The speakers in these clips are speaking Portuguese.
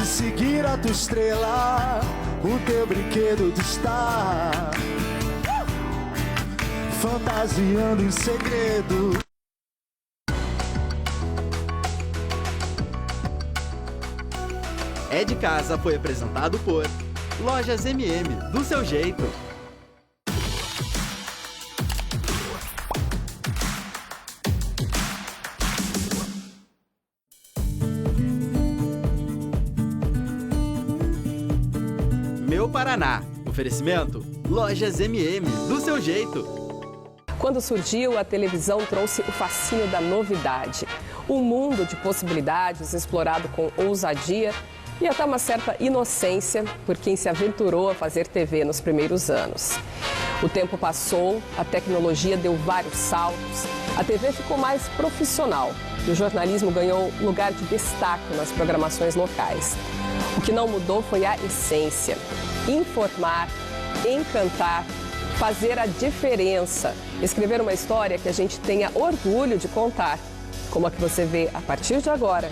seguir a tua estrela, o teu brinquedo de estar fantasiando em segredo. É de Casa foi apresentado por Lojas MM, do seu jeito. Meu Paraná. Oferecimento Lojas MM, do seu jeito. Quando surgiu, a televisão trouxe o fascínio da novidade. Um mundo de possibilidades explorado com ousadia e até uma certa inocência por quem se aventurou a fazer TV nos primeiros anos. O tempo passou, a tecnologia deu vários saltos, a TV ficou mais profissional e o jornalismo ganhou lugar de destaque nas programações locais. O que não mudou foi a essência: informar, encantar, fazer a diferença, escrever uma história que a gente tenha orgulho de contar, como a que você vê a partir de agora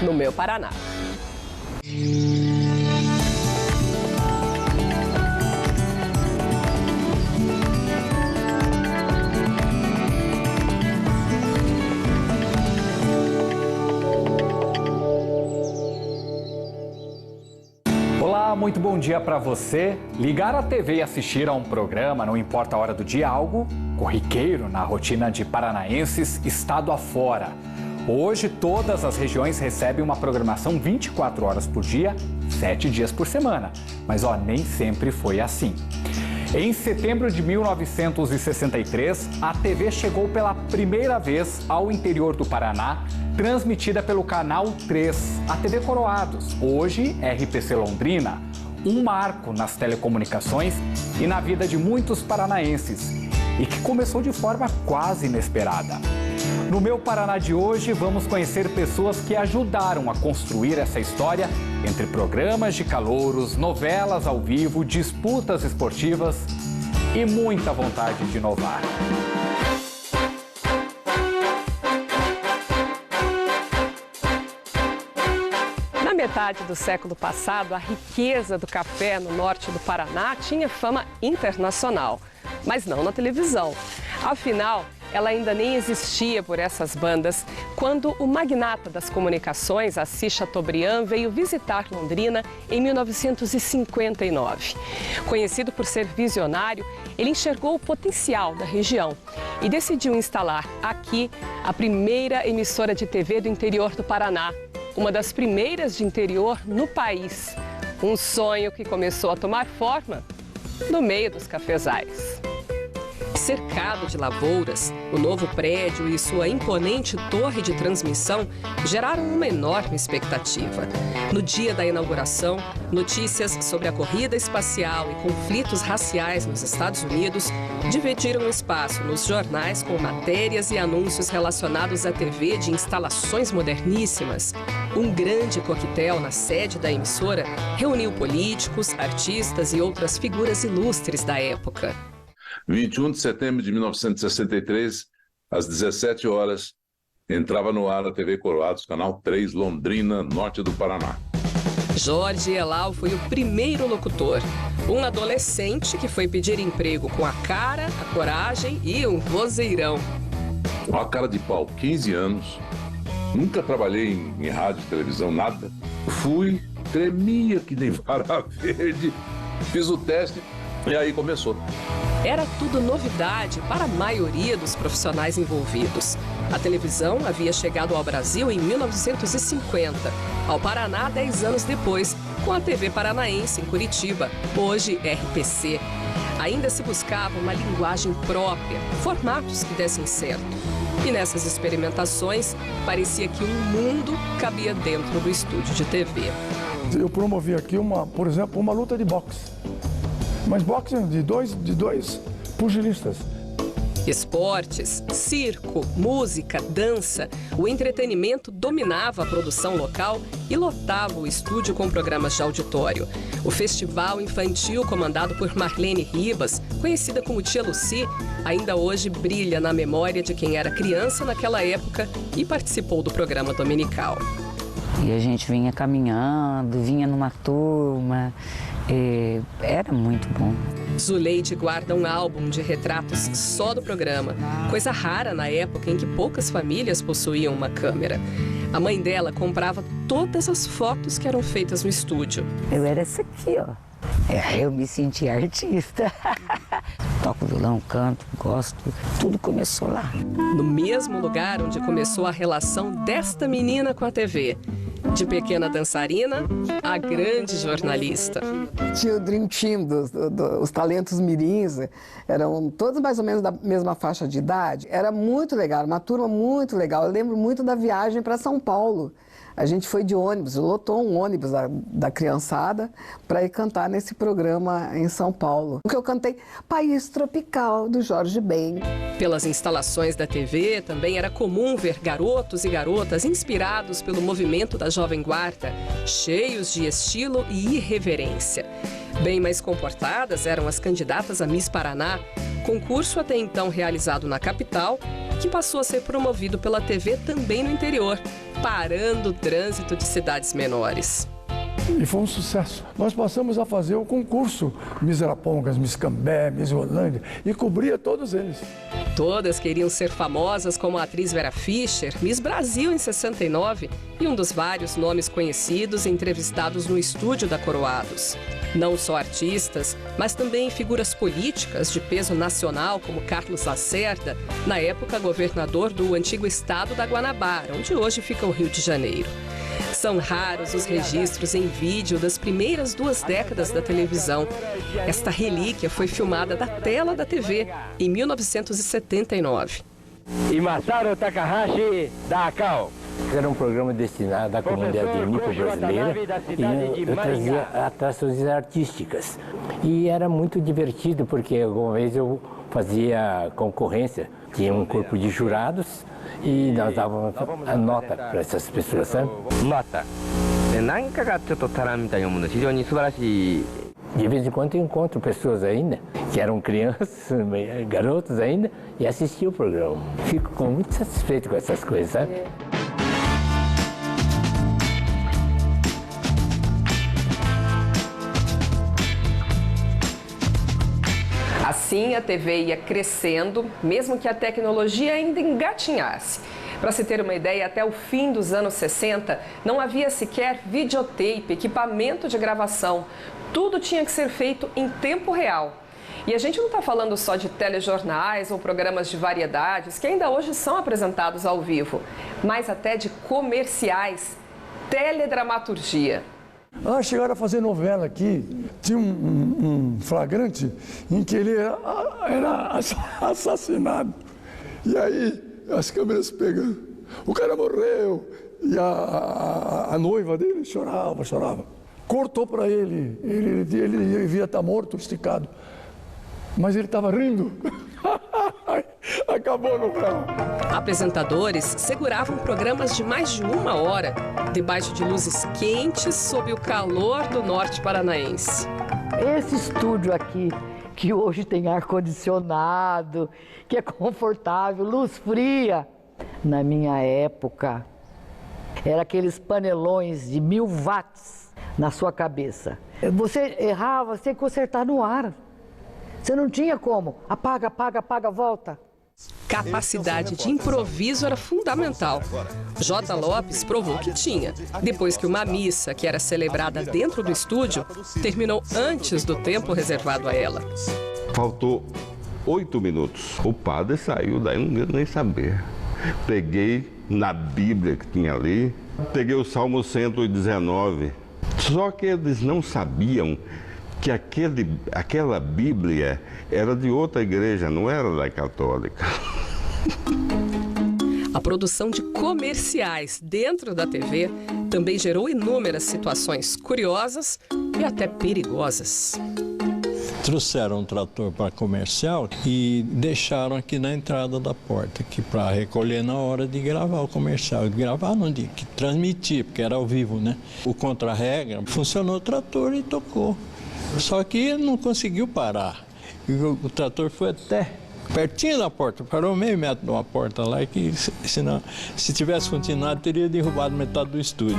no Meu Paraná. Olá, muito bom dia para você. Ligar a TV e assistir a um programa, não importa a hora do dia, algo corriqueiro na rotina de paranaenses estado afora. Hoje, todas as regiões recebem uma programação 24 horas por dia, 7 dias por semana. Mas, nem sempre foi assim. Em setembro de 1963, a TV chegou pela primeira vez ao interior do Paraná, transmitida pelo Canal 3, a TV Coroados, hoje RPC Londrina. Um marco nas telecomunicações e na vida de muitos paranaenses, e que começou de forma quase inesperada. No Meu Paraná de hoje, vamos conhecer pessoas que ajudaram a construir essa história entre programas de calouros, novelas ao vivo, disputas esportivas e muita vontade de inovar. Na metade do século passado, a riqueza do café no norte do Paraná tinha fama internacional, mas não na televisão. Afinal, ela ainda nem existia por essas bandas quando o magnata das comunicações, Assis Chateaubriand, veio visitar Londrina em 1959. Conhecido por ser visionário, ele enxergou o potencial da região e decidiu instalar aqui a primeira emissora de TV do interior do Paraná, uma das primeiras de interior no país. Um sonho que começou a tomar forma no meio dos cafezais. Cercado de lavouras, o novo prédio e sua imponente torre de transmissão geraram uma enorme expectativa. No dia da inauguração, notícias sobre a corrida espacial e conflitos raciais nos Estados Unidos dividiram o espaço nos jornais com matérias e anúncios relacionados à TV de instalações moderníssimas. Um grande coquetel na sede da emissora reuniu políticos, artistas e outras figuras ilustres da época. 21 de setembro de 1963, às 17 horas, entrava no ar a TV Coroados, Canal 3, Londrina, norte do Paraná. Jorge Elal foi o primeiro locutor. Um adolescente que foi pedir emprego com a cara, a coragem e um vozeirão. Uma cara de pau, 15 anos, nunca trabalhei em rádio, televisão, nada. Fui, tremia que nem vara verde, fiz o teste e aí começou. Era tudo novidade para a maioria dos profissionais envolvidos. A televisão havia chegado ao Brasil em 1950, ao Paraná 10 anos depois, com a TV Paranaense em Curitiba, hoje RPC. Ainda se buscava uma linguagem própria, formatos que dessem certo. E nessas experimentações, parecia que um mundo cabia dentro do estúdio de TV. Eu promovi aqui, por exemplo, uma luta de boxe. Mas boxe de dois pugilistas. Esportes, circo, música, dança, o entretenimento dominava a produção local e lotava o estúdio com programas de auditório. O festival infantil, comandado por Marlene Ribas, conhecida como Tia Lucy, ainda hoje brilha na memória de quem era criança naquela época e participou do programa dominical. E a gente vinha caminhando, vinha numa turma, era muito bom. Zuleide guarda um álbum de retratos só do programa, coisa rara na época em que poucas famílias possuíam uma câmera. A mãe dela comprava todas as fotos que eram feitas no estúdio. Eu era essa aqui, ó. Eu me senti artista. Toco violão, canto, gosto, tudo começou lá. No mesmo lugar onde começou a relação desta menina com a TV. De pequena dançarina a grande jornalista. Tinha o Dream Team, os talentos mirins, eram todos mais ou menos da mesma faixa de idade. Era muito legal, uma turma muito legal. Eu lembro muito da viagem para São Paulo. A gente foi de ônibus, lotou um ônibus da criançada para ir cantar nesse programa em São Paulo. O que eu cantei, País Tropical, do Jorge Ben. Pelas instalações da TV, também era comum ver garotos e garotas inspirados pelo movimento da Jovem Guarda, cheios de estilo e irreverência. Bem mais comportadas eram as candidatas a Miss Paraná, concurso até então realizado na capital, que passou a ser promovido pela TV também no interior, parando o trânsito de cidades menores. E foi um sucesso. Nós passamos a fazer o concurso Miss Arapongas, Miss Cambé, Miss Rolândia, e cobria todos eles. Todas queriam ser famosas como a atriz Vera Fischer, Miss Brasil em 69 e um dos vários nomes conhecidos e entrevistados no estúdio da Coroados. Não só artistas, mas também figuras políticas de peso nacional como Carlos Lacerda, na época governador do antigo estado da Guanabara, onde hoje fica o Rio de Janeiro. São raros os registros em vídeo das primeiras 2 décadas da televisão. Esta relíquia foi filmada da tela da TV em 1979. E Masaru Takahashi da ACAO. Era um programa destinado à comunidade nipo-brasileira e eu trazia atrações artísticas. E era muito divertido porque alguma vez eu fazia concorrência, tinha um corpo de jurados e nós dávamos a nota para essas pessoas, sabe? Nota. De vez em quando eu encontro pessoas ainda, que eram crianças, garotos ainda, e assistiam o programa. Fico muito satisfeito com essas coisas, sabe? Assim, a TV ia crescendo, mesmo que a tecnologia ainda engatinhasse. Para se ter uma ideia, até o fim dos anos 60, não havia sequer videotape, equipamento de gravação. Tudo tinha que ser feito em tempo real. E a gente não está falando só de telejornais ou programas de variedades, que ainda hoje são apresentados ao vivo, mas até de comerciais, teledramaturgia. Chegaram a fazer novela aqui, tinha um flagrante em que ele era assassinado. E aí, as câmeras pegando, o cara morreu, e a noiva dele chorava. Cortou para ele devia estar morto, esticado. Mas ele estava rindo. Acabou no carro. Apresentadores seguravam programas de mais de 1 hora, debaixo de luzes quentes, sob o calor do norte paranaense. Esse estúdio aqui, que hoje tem ar-condicionado, que é confortável, luz fria. Na minha época, era aqueles panelões de 1000 watts na sua cabeça. Você errava, você tinha que consertar no ar. Você não tinha como. Apaga, volta. Capacidade de improviso era fundamental. J. Lopes provou que tinha, depois que uma missa, que era celebrada dentro do estúdio, terminou antes do tempo reservado a ela. Faltou 8 minutos. O padre saiu, daí não deu nem saber. Peguei na Bíblia que tinha ali, peguei o Salmo 119. Só que eles não sabiam que aquela Bíblia era de outra igreja, não era da católica. A produção de comerciais dentro da TV também gerou inúmeras situações curiosas e até perigosas. Trouxeram um trator para comercial e deixaram aqui na entrada da porta, aqui para recolher na hora de gravar o comercial. Gravar não, de transmitir, porque era ao vivo, né? O contra-regra, funcionou o trator e tocou. Só que ele não conseguiu parar. E o trator foi até pertinho da porta, parou meio metro de uma porta lá, que senão, se tivesse continuado, teria derrubado metade do estúdio.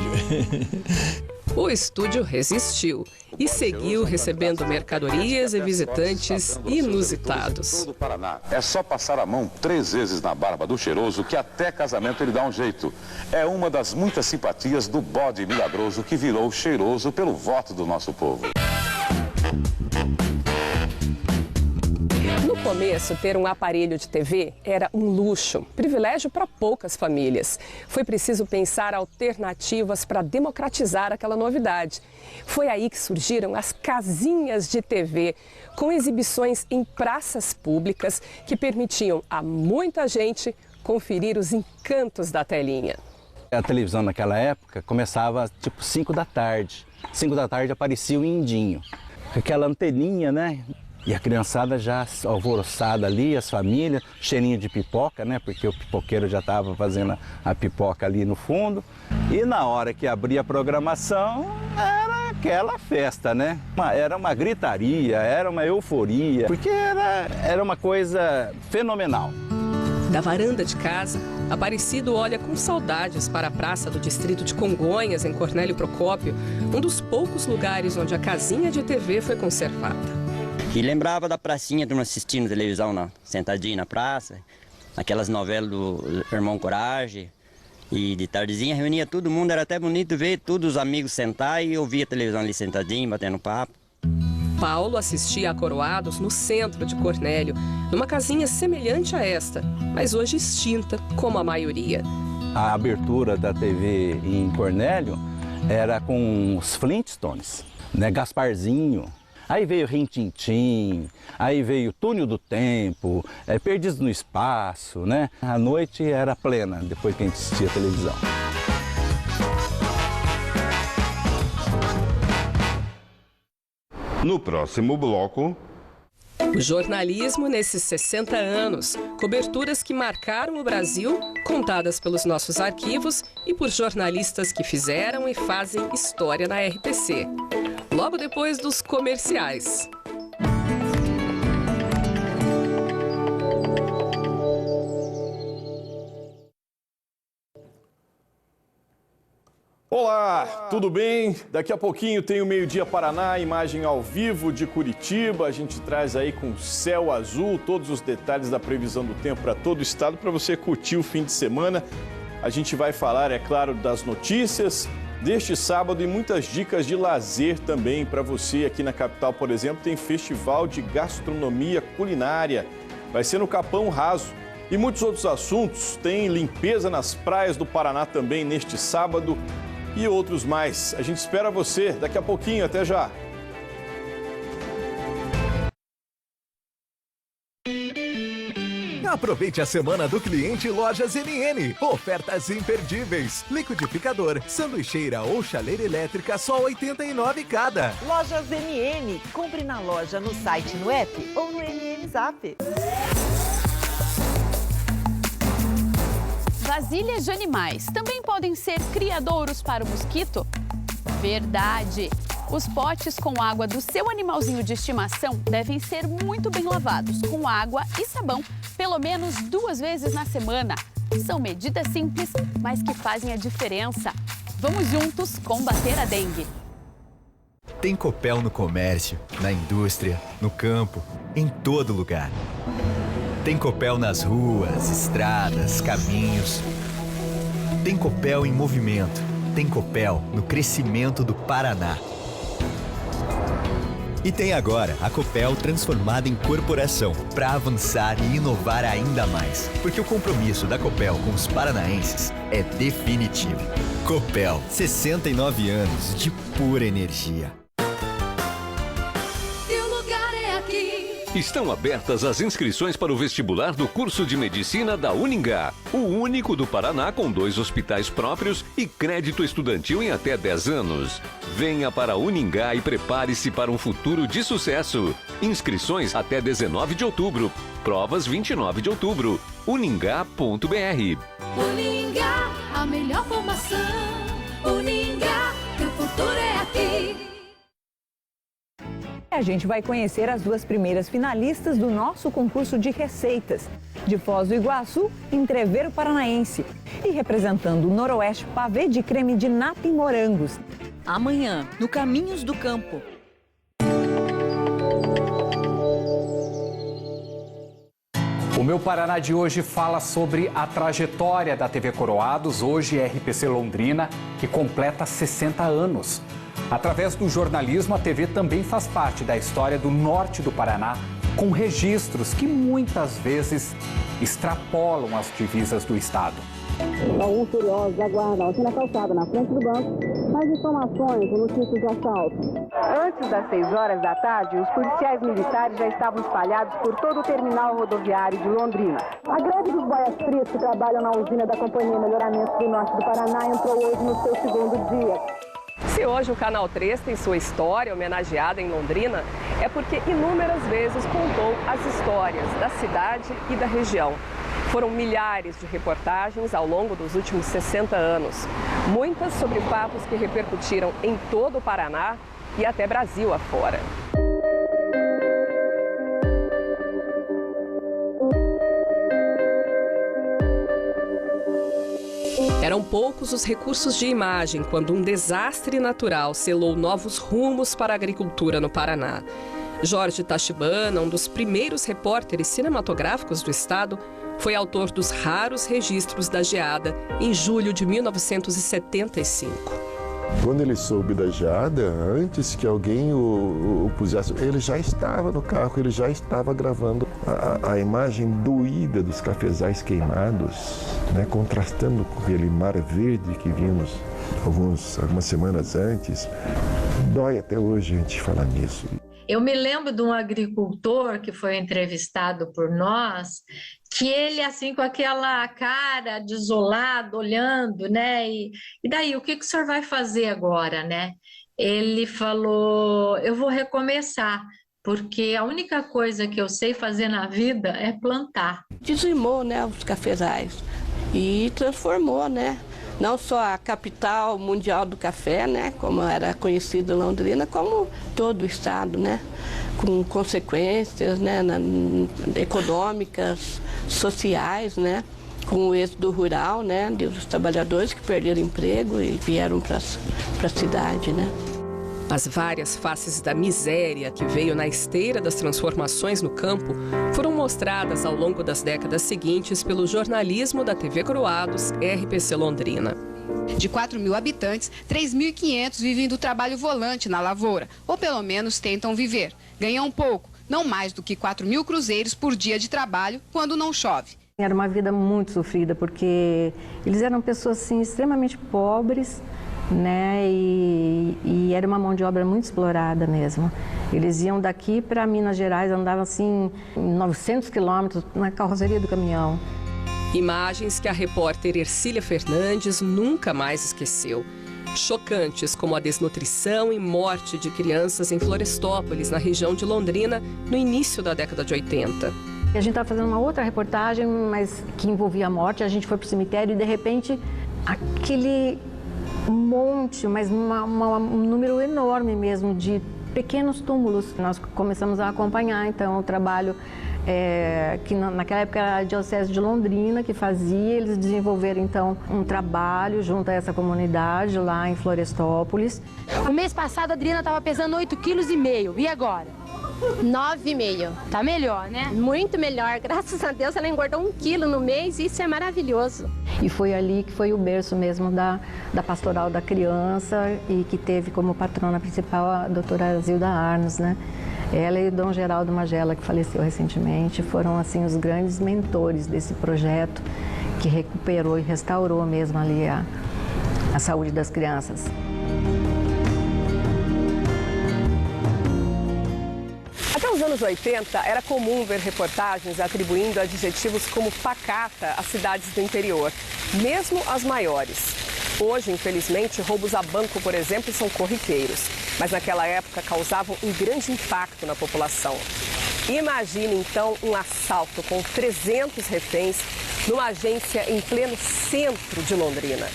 O estúdio resistiu e seguiu recebendo mercadorias e visitantes inusitados. É só passar a mão 3 vezes na barba do cheiroso que até casamento ele dá um jeito. É uma das muitas simpatias do bode milagroso que virou cheiroso pelo voto do nosso povo. No começo, ter um aparelho de TV era um luxo, privilégio para poucas famílias. Foi preciso pensar alternativas para democratizar aquela novidade. Foi aí que surgiram as casinhas de TV, com exibições em praças públicas que permitiam a muita gente conferir os encantos da telinha. A televisão naquela época começava tipo 5 da tarde. 5 da tarde aparecia o indinho, aquela anteninha, né? E a criançada já alvoroçada ali, as famílias, cheirinho de pipoca, né? Porque o pipoqueiro já estava fazendo a pipoca ali no fundo. E na hora que abria a programação, era aquela festa, né? Era uma gritaria, era uma euforia, porque era uma coisa fenomenal. Da varanda de casa, Aparecido olha com saudades para a praça do distrito de Congonhas, em Cornélio Procópio, um dos poucos lugares onde a casinha de TV foi conservada. E lembrava da pracinha, de assistindo televisão, sentadinho na praça, aquelas novelas do Irmão Coragem. E de tardezinha reunia todo mundo, era até bonito ver todos os amigos sentar e ouvir a televisão ali sentadinho, batendo papo. Paulo assistia a Coroados no centro de Cornélio, numa casinha semelhante a esta, mas hoje extinta, como a maioria. A abertura da TV em Cornélio era com os Flintstones, né? Gasparzinho. Aí veio Rin-Tin-Tin, aí veio Túnel do Tempo, Perdidos no Espaço, né? A noite era plena depois que a gente assistia a televisão. No próximo bloco... O jornalismo nesses 60 anos. Coberturas que marcaram o Brasil, contadas pelos nossos arquivos e por jornalistas que fizeram e fazem história na RPC. Logo depois dos comerciais. Olá, tudo bem? Daqui a pouquinho tem o Meio-Dia Paraná, imagem ao vivo de Curitiba. A gente traz aí com céu azul todos os detalhes da previsão do tempo para todo o estado, para você curtir o fim de semana. A gente vai falar, é claro, das notícias deste sábado e muitas dicas de lazer também para você. Aqui na capital, por exemplo, tem Festival de Gastronomia Culinária. Vai ser no Capão Raso. E muitos outros assuntos. Tem limpeza nas praias do Paraná também neste sábado. E outros mais. A gente espera você daqui a pouquinho. Até já! Aproveite a semana do cliente Lojas NN. Ofertas imperdíveis. Liquidificador, sanduicheira ou chaleira elétrica só R$ 89 cada. Lojas NN. Compre na loja, no site, no app ou no NN Zap. Vasilhas de animais também podem ser criadouros para o mosquito? Verdade! Os potes com água do seu animalzinho de estimação devem ser muito bem lavados, com água e sabão, pelo menos 2 vezes na semana. São medidas simples, mas que fazem a diferença. Vamos juntos combater a dengue. Tem Copel no comércio, na indústria, no campo, em todo lugar. Tem Copel nas ruas, estradas, caminhos. Tem Copel em movimento. Tem Copel no crescimento do Paraná. E tem agora a Copel transformada em corporação para avançar e inovar ainda mais. Porque o compromisso da Copel com os paranaenses é definitivo. Copel, 69 anos de pura energia. Estão abertas as inscrições para o vestibular do curso de Medicina da Uningá, o único do Paraná com 2 hospitais próprios e crédito estudantil em até 10 anos. Venha para a Uningá e prepare-se para um futuro de sucesso. Inscrições até 19 de outubro, provas 29 de outubro. uningá.br. Uningá, a melhor formação. Uningá, que o futuro é aqui. A gente vai conhecer as 2 primeiras finalistas do nosso concurso de receitas. De Foz do Iguaçu, Entreveiro Paranaense. E representando o Noroeste, pavê de creme de nata e morangos. Amanhã, no Caminhos do Campo. O Meu Paraná de hoje fala sobre a trajetória da TV Coroados, hoje RPC Londrina, que completa 60 anos. Através do jornalismo, a TV também faz parte da história do norte do Paraná, com registros que muitas vezes extrapolam as divisas do estado. Alguns curiosos aguardam aqui na calçada, na frente do banco, mais informações e notícias de assalto. Antes das 6 horas da tarde, os policiais militares já estavam espalhados por todo o terminal rodoviário de Londrina. A greve dos boias frias que trabalham na usina da Companhia Melhoramento do Norte do Paraná entrou hoje no seu 2º dia. Se hoje o Canal 3 tem sua história homenageada em Londrina, é porque inúmeras vezes contou as histórias da cidade e da região. Foram milhares de reportagens ao longo dos últimos 60 anos. Muitas sobre fatos que repercutiram em todo o Paraná e até Brasil afora. Eram poucos os recursos de imagem quando um desastre natural selou novos rumos para a agricultura no Paraná. Jorge Tachibana, um dos primeiros repórteres cinematográficos do estado, foi autor dos raros registros da geada em julho de 1975. Quando ele soube da geada, antes que alguém o pusesse, ele já estava no carro, ele já estava gravando a imagem doída dos cafezais queimados, né, contrastando com aquele mar verde que vimos algumas semanas antes. Dói até hoje a gente falar nisso. Eu me lembro de um agricultor que foi entrevistado por nós, que ele, assim, com aquela cara desolado, olhando, né? E daí, o que o senhor vai fazer agora, né? Ele falou, eu vou recomeçar, porque a única coisa que eu sei fazer na vida é plantar. Dizimou, né, os cafezais e transformou, né? Não só a capital mundial do café, né, como era conhecido Londrina, como todo o estado, né, com consequências, né, econômicas, sociais, né, com o êxodo rural, né, dos trabalhadores que perderam emprego e vieram para a cidade, né. As várias faces da miséria que veio na esteira das transformações no campo foram mostradas ao longo das décadas seguintes pelo jornalismo da TV Coroados, RPC Londrina. De 4.000 habitantes, 3.500 vivem do trabalho volante na lavoura, ou pelo menos tentam viver. Ganham pouco, não mais do que 4.000 cruzeiros por dia de trabalho quando não chove. Era uma vida muito sofrida, porque eles eram pessoas assim, extremamente pobres, né? E era uma mão de obra muito explorada mesmo. Eles iam daqui para Minas Gerais, andavam assim 900 quilômetros na carroceria do caminhão. Imagens que a repórter Ercília Fernandes nunca mais esqueceu. Chocantes como a desnutrição e morte de crianças em Florestópolis, na região de Londrina, no início da década de 80. A gente estava fazendo uma outra reportagem, mas que envolvia a morte. A gente foi para o cemitério e, de repente, aquele monte, mas um número enorme mesmo de pequenos túmulos. Nós começamos a acompanhar, então, o trabalho que naquela época era a Diocese de Londrina que fazia. Eles desenvolveram, então, um trabalho junto a essa comunidade lá em Florestópolis. O mês passado a Adriana estava pesando 8,5 kg. E agora? 9,5. Tá melhor, né? Muito melhor. Graças a Deus ela engordou 1 quilo no mês e isso é maravilhoso. E foi ali que foi o berço mesmo da Pastoral da Criança e que teve como patrona principal a doutora Zilda Arnos, né? Ela e o Dom Geraldo Magela, que faleceu recentemente, foram assim os grandes mentores desse projeto que recuperou e restaurou mesmo ali a saúde das crianças. Até os anos 80, era comum ver reportagens atribuindo adjetivos como pacata às cidades do interior, mesmo as maiores. Hoje, infelizmente, roubos a banco, por exemplo, são corriqueiros, mas naquela época causavam um grande impacto na população. Imagine, então, um assalto com 300 reféns numa agência em pleno centro de Londrina.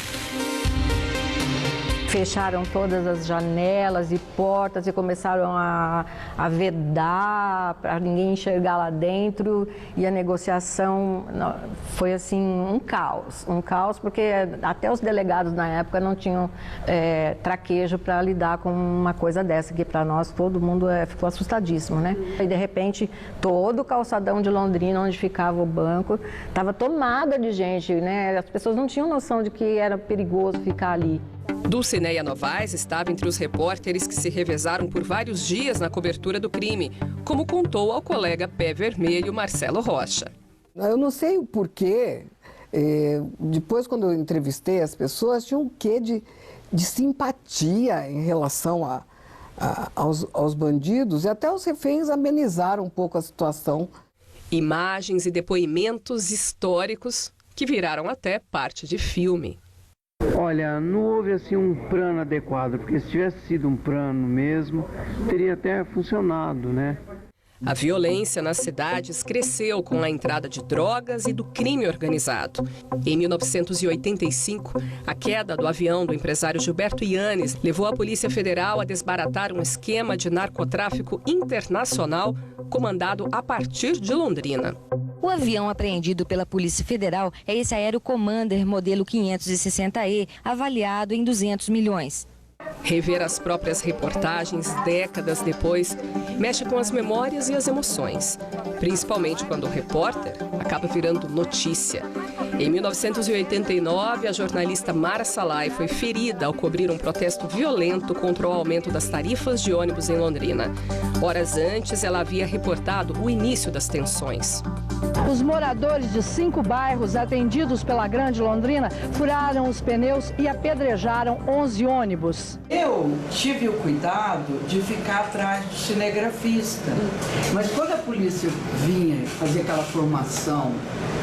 fecharam todas as janelas e portas e começaram a vedar para ninguém enxergar lá dentro, e a negociação foi assim um caos porque até os delegados na época não tinham traquejo para lidar com uma coisa dessa, que para nós todo mundo ficou assustadíssimo, né? E de repente todo o calçadão de Londrina, onde ficava o banco, estava tomada de gente, né? As pessoas não tinham noção de que era perigoso ficar ali. Dulcineia Novaes estava entre os repórteres que se revezaram por vários dias na cobertura do crime, como contou ao colega Pé Vermelho Marcelo Rocha. Eu não sei o porquê, depois quando eu entrevistei as pessoas, tinha um quê de simpatia em relação aos bandidos, e até os reféns amenizaram um pouco a situação. Imagens e depoimentos históricos que viraram até parte de filme. Olha, não houve assim um plano adequado, porque se tivesse sido um plano mesmo, teria até funcionado, né? A violência nas cidades cresceu com a entrada de drogas e do crime organizado. Em 1985, a queda do avião do empresário Gilberto Yannes levou a Polícia Federal a desbaratar um esquema de narcotráfico internacional comandado a partir de Londrina. O avião apreendido pela Polícia Federal é esse Aero Commander modelo 560E, avaliado em 200 milhões. Rever as próprias reportagens décadas depois mexe com as memórias e as emoções, principalmente quando o repórter acaba virando notícia. Em 1989, a jornalista Mara Salai foi ferida ao cobrir um protesto violento contra o aumento das tarifas de ônibus em Londrina. Horas antes, ela havia reportado o início das tensões. Os moradores de 5 bairros atendidos pela Grande Londrina furaram os pneus e apedrejaram 11 ônibus. Eu tive o cuidado de ficar atrás do cinegrafista, mas quando a polícia vinha fazer aquela formação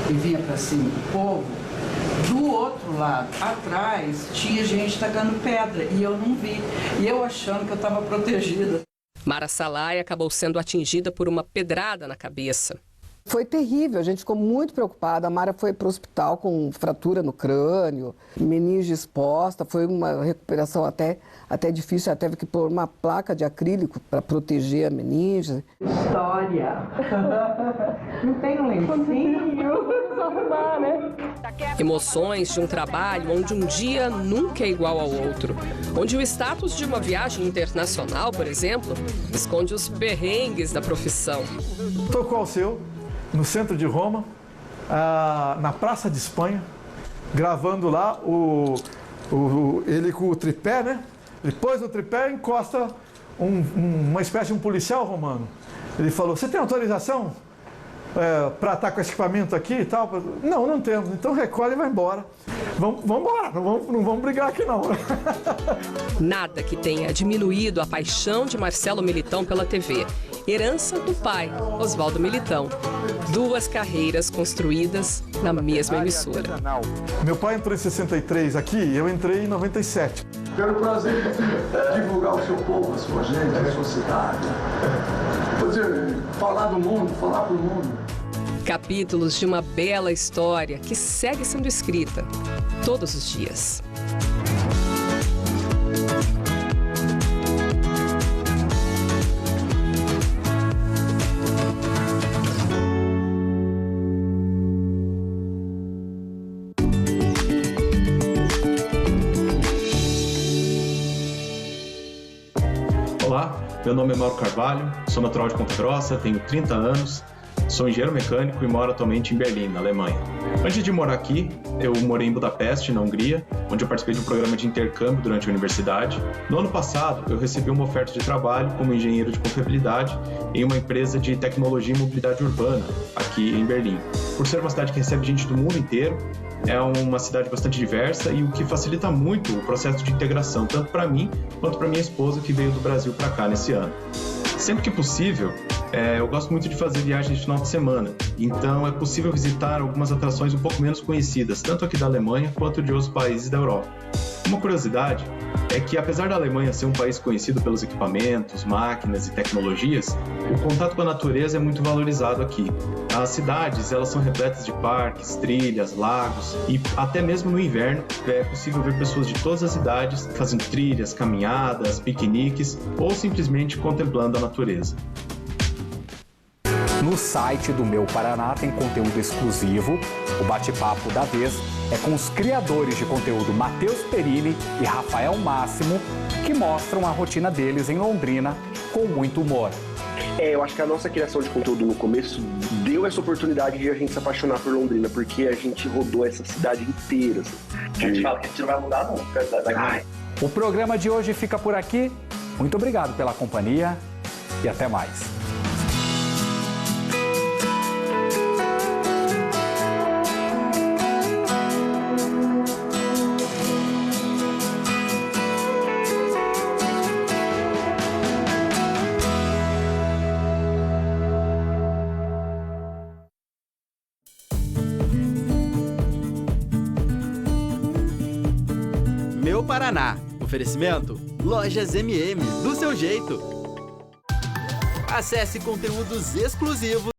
e vinha para cima do povo, do outro lado, atrás, tinha gente tacando pedra e eu não vi, e eu achando que eu estava protegida. Mara Salai acabou sendo atingida por uma pedrada na cabeça. Foi terrível, a gente ficou muito preocupada. A Mara foi para o hospital com fratura no crânio, meninge exposta, foi uma recuperação até difícil, até teve que pôr uma placa de acrílico para proteger a meninge. História! Não tem um lencinho? Emoções de um trabalho onde um dia nunca é igual ao outro. Onde o status de uma viagem internacional, por exemplo, esconde os perrengues da profissão. Estou com o seu, no centro de Roma, na Praça de Espanha, gravando lá ele com o tripé, né? Depois do tripé encosta uma espécie de um policial romano. Ele falou: "Você tem autorização para estar com esse equipamento aqui e tal?" Não temos. Então recolhe e vai embora. Vamos embora, não vamos brigar aqui não. Nada que tenha diminuído a paixão de Marcelo Militão pela TV. Herança do pai, Oswaldo Militão. 2 carreiras construídas na mesma emissora. Meu pai entrou em 63 aqui, eu entrei em 97. Quero o prazer de divulgar o seu povo, a sua gente, a sua cidade. Quer dizer, falar do mundo, falar para o mundo. Capítulos de uma bela história que segue sendo escrita todos os dias. Olá, meu nome é Mauro Carvalho, sou natural de Ponta Grossa, tenho 30 anos, sou engenheiro mecânico e moro atualmente em Berlim, na Alemanha. Antes de morar aqui, eu morei em Budapeste, na Hungria, onde eu participei de um programa de intercâmbio durante a universidade. No ano passado, eu recebi uma oferta de trabalho como engenheiro de confiabilidade em uma empresa de tecnologia e mobilidade urbana, aqui em Berlim. Por ser uma cidade que recebe gente do mundo inteiro, é uma cidade bastante diversa e o que facilita muito o processo de integração, tanto para mim quanto para minha esposa que veio do Brasil para cá nesse ano. Sempre que possível, eu gosto muito de fazer viagens de final de semana, então é possível visitar algumas atrações um pouco menos conhecidas, tanto aqui da Alemanha quanto de outros países da Europa. Uma curiosidade é que, apesar da Alemanha ser um país conhecido pelos equipamentos, máquinas e tecnologias, o contato com a natureza é muito valorizado aqui. As cidades, elas são repletas de parques, trilhas, lagos e até mesmo no inverno é possível ver pessoas de todas as idades fazendo trilhas, caminhadas, piqueniques ou simplesmente contemplando a natureza. No site do Meu Paraná tem conteúdo exclusivo. O bate-papo da vez é com os criadores de conteúdo Matheus Perini e Rafael Máximo, que mostram a rotina deles em Londrina com muito humor. Eu acho que a nossa criação de conteúdo no começo deu essa oportunidade de a gente se apaixonar por Londrina, porque a gente rodou essa cidade inteira. A gente fala que a gente não vai mudar, não. O programa de hoje fica por aqui. Muito obrigado pela companhia e até mais. Meu Paraná. Oferecimento: Lojas MM, do seu jeito. Acesse conteúdos exclusivos